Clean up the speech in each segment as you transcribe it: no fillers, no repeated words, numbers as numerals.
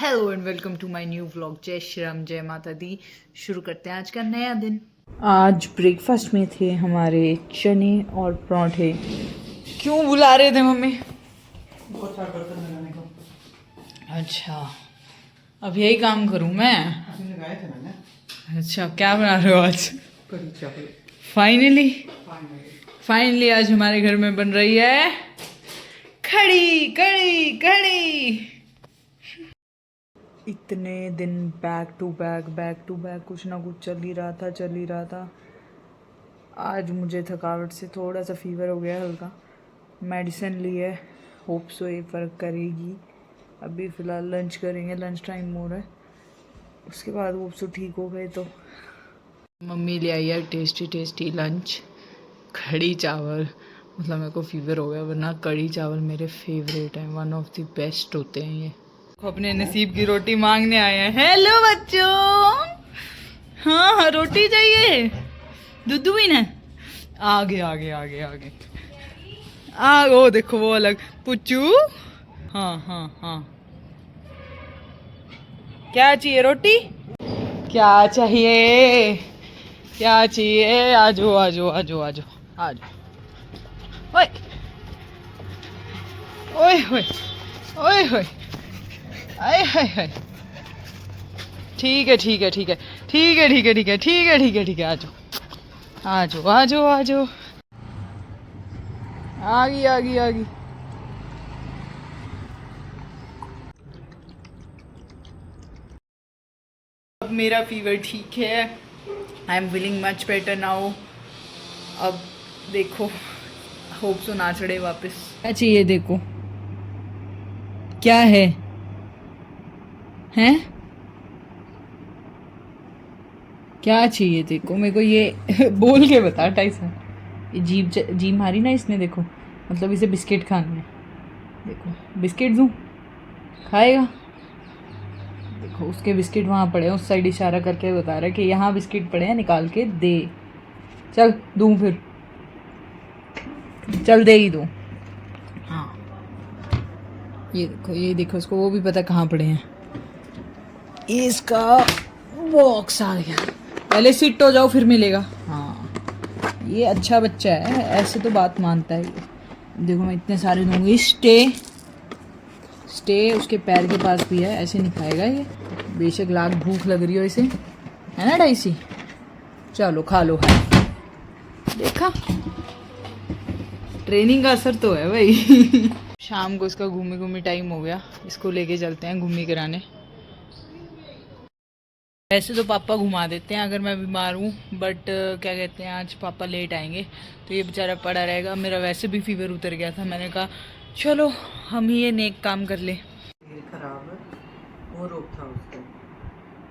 Hello and welcome to my new vlog. जय श्री राम, जय माता दी। शुरू करते हैं आज का नया दिन। आज ब्रेकफास्ट में थे हमारे चने और पराठे। क्यों बुला रहे थे मम्मी? बहुत सारा बर्तन लगाने को। अच्छा, अब यही काम करूँ मैं? आपने लगाए थे मैंने। अच्छा, क्या बना रहे हो आज? कढ़ी चावल। फाइनली फाइनली आज हमारे घर में बन रही है खड़ी कड़ी कड़ी। इतने दिन बैक टू बैक कुछ ना कुछ चल ही रहा था। आज मुझे थकावट से थोड़ा सा फीवर हो गया, हल्का मेडिसिन ली है, होप सो ये फ़र्क करेगी। अभी फ़िलहाल लंच करेंगे, लंच टाइम हो रहा है, उसके बाद होप सो ठीक हो गए तो। मम्मी ले आई है टेस्टी लंच, कढ़ी चावल। मतलब मेरे को फीवर हो गया, वरना कढ़ी चावल मेरे फेवरेट हैं, वन ऑफ द बेस्ट होते हैं ये। अपने नसीब की रोटी मांगने आए हैं। हेलो बच्चों, हाँ रोटी चाहिए, दूध भी ना। आगे ओ देखो वो अलग पुच्चू। हाँ, क्या चाहिए? रोटी क्या चाहिए? आजो ओए ओए होए आए हाय। ठीक है, आजो आ गई। अब मेरा फीवर ठीक है, I am feeling much better now. अब देखो, होप सो ना चढ़े वापस। क्या चाहिए? देखो क्या है हैं? क्या चाहिए देखो मेरे को, ये बोल के बता। 2.5 ये जीभ मारी ना इसने, देखो मतलब इसे बिस्किट खाने हैं। देखो बिस्किट दूँ, खाएगा? देखो उसके बिस्किट वहाँ पड़े हैं, उस साइड इशारा करके बता रहा है कि यहाँ बिस्किट पड़े हैं, निकाल के दे। चल दूँ फिर, चल दे ही दूँ। हाँ ये देखो इसको वो भी पता कहाँ पड़े हैं। इसका बॉक्स आ गया, पहले सिट हो जाओ फिर मिलेगा। हाँ ये अच्छा बच्चा है, ऐसे तो बात मानता है ये। देखो मैं इतने सारे दूंगी। स्टे उसके पैर के पास भी है, ऐसे नहीं खाएगा ये, बेशक लाख भूख लग रही हो इसे, है ना डाइसी? चलो खा लो, है देखा, ट्रेनिंग का असर तो है भाई। शाम को इसका घूमी टाइम हो गया, इसको लेके चलते हैं घूमी कराने। वैसे तो पापा घुमा देते हैं अगर मैं बीमार हूँ, बट क्या कहते हैं, आज पापा लेट आएंगे तो ये बेचारा पड़ा रहेगा। मेरा वैसे भी फीवर उतर गया था, मैंने कहा चलो हम ही ये नेक काम कर ले। खराब वो रोग था उसको,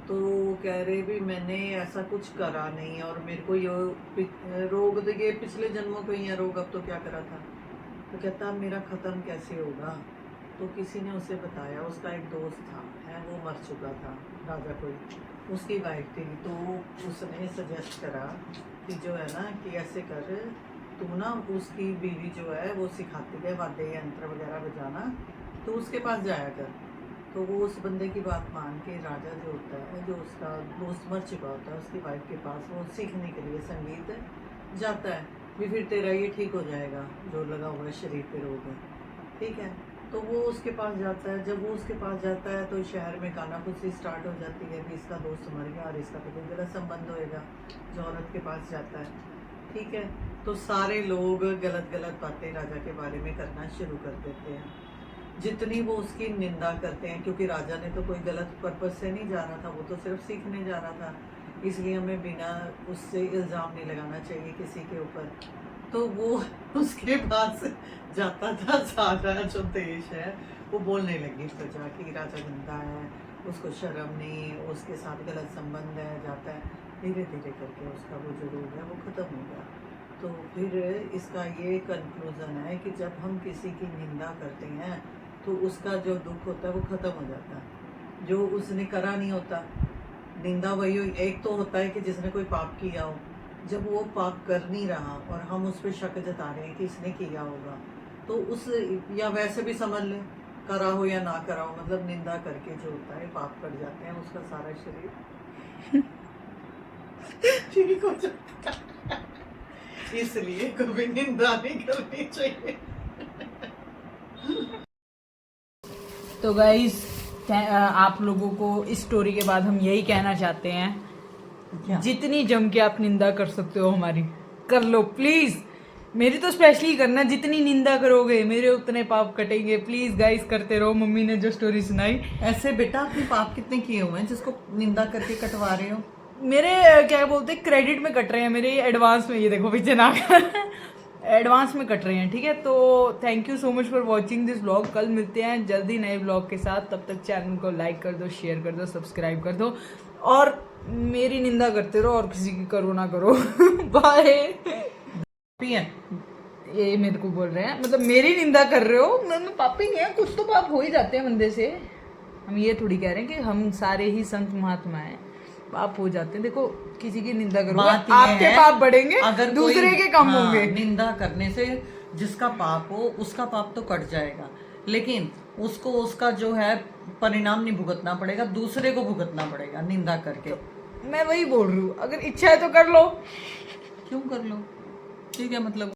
तो कह रहे भी मैंने ऐसा कुछ करा नहीं, और मेरे को ये रोग तो ये पिछले जन्मों को ही रोग, अब तो क्या करा था। तो कहता मेरा ख़त्म कैसे होगा। तो किसी ने उसे बताया, उसका एक दोस्त था है, वो मर चुका था, राजा कोई, उसकी वाइफ थी। तो उसने सजेस्ट करा कि जो है ना कि ऐसे कर, तू ना उसकी बीवी जो है वो सिखाती है वाद्य यंत्र वगैरह बजाना, तो उसके पास जाया कर। तो वो उस बंदे की बात मान के राजा जो होता है, जो उसका दोस्त मर चुका होता है, उसकी वाइफ के पास वो सीखने के लिए संगीत जाता है भी, फिर तेरा ये ठीक हो जाएगा जो लगा हुआ है शरीर पे रोग है, ठीक है। तो वो उसके पास जाता है, जब वो उसके पास जाता है तो शहर में कानाफूसी स्टार्ट हो जाती है कि इसका दोस्त मर गया और इसका तो कोई गलत संबंध होएगा जो औरत के पास जाता है, ठीक है। तो सारे लोग गलत बातें राजा के बारे में करना शुरू कर देते हैं, जितनी वो उसकी निंदा करते हैं, क्योंकि राजा ने तो कोई गलत पर्पज से नहीं जा रहा था, वो तो सिर्फ सीखने जा रहा था, इसलिए हमें बिना उससे इल्ज़ाम नहीं लगाना चाहिए किसी के ऊपर। तो वो उसके पास जाता था, सारा जो देश है वो बोलने लगी प्रजा कि राजा गंदा है, उसको शर्म नहीं, उसके साथ गलत संबंध है, जाता है। धीरे धीरे करके उसका वो जो रोग है वो ख़त्म हो गया। तो फिर इसका ये कंक्लूज़न है कि जब हम किसी की निंदा करते हैं तो उसका जो दुख होता है वो ख़त्म हो जाता है, जो उसने करा नहीं होता। निंदा वही एक तो होता है कि जिसने कोई पाप किया हो, जब वो पाप कर नहीं रहा और हम उस पर शक जता रहे हैं कि इसने किया होगा, तो उस, या वैसे भी समझ लें करा हो या ना करा हो, मतलब निंदा करके जो होता है पाप कट जाते हैं, उसका सारा शरीर ठीक हो जाता है। इसलिए कभी निंदा नहीं करनी चाहिए। तो गाइस आप लोगों को इस स्टोरी के बाद हम यही कहना चाहते हैं, क्या? जितनी जम के आप निंदा कर सकते हो हमारी कर लो प्लीज। मेरी तो स्पेशली करना, जितनी निंदा करोगे मेरे उतने पाप कटेंगे। प्लीज गाइस करते रहो। मम्मी ने जो स्टोरी सुनाई, ऐसे बेटा आपने पाप कितने किए हुए हैं जिसको निंदा करके कटवा रहे हो? मेरे क्या बोलते हैं, क्रेडिट में कट रहे हैं मेरे, एडवांस में। ये देखो पीछे ना एडवांस में कट रहे हैं, ठीक है। तो thank you so much for watching this vlog. कल मिलते हैं जल्दी नए व्लॉग के साथ। तब तक चैनल को लाइक कर दो, शेयर कर दो, सब्सक्राइब कर दो, और मेरी निंदा करते रहो, और किसी की करो ना करो। बाय। ये मेरे को बोल रहे हैं, मतलब मेरी निंदा कर रहे हो। मैं पापी नहीं है, कुछ तो पाप हो ही जाते हैं बंदे से। हम ये थोड़ी कह रहे हैं कि हम सारे ही संत महात्मा हैं, पाप हो जाते हैं। देखो किसी की निंदा करो, बात ये आपके है, पाप बढ़ेंगे, अगर दूसरे के कम होंगे। निंदा करने से जिसका पाप हो उसका पाप तो कट जाएगा, लेकिन उसको उसका जो है परिणाम नहीं भुगतना पड़ेगा, दूसरे को भुगतना पड़ेगा निंदा करके। मैं वही बोल रही हूँ, अगर इच्छा है तो कर लो। क्यों कर लो, ठीक है, मतलब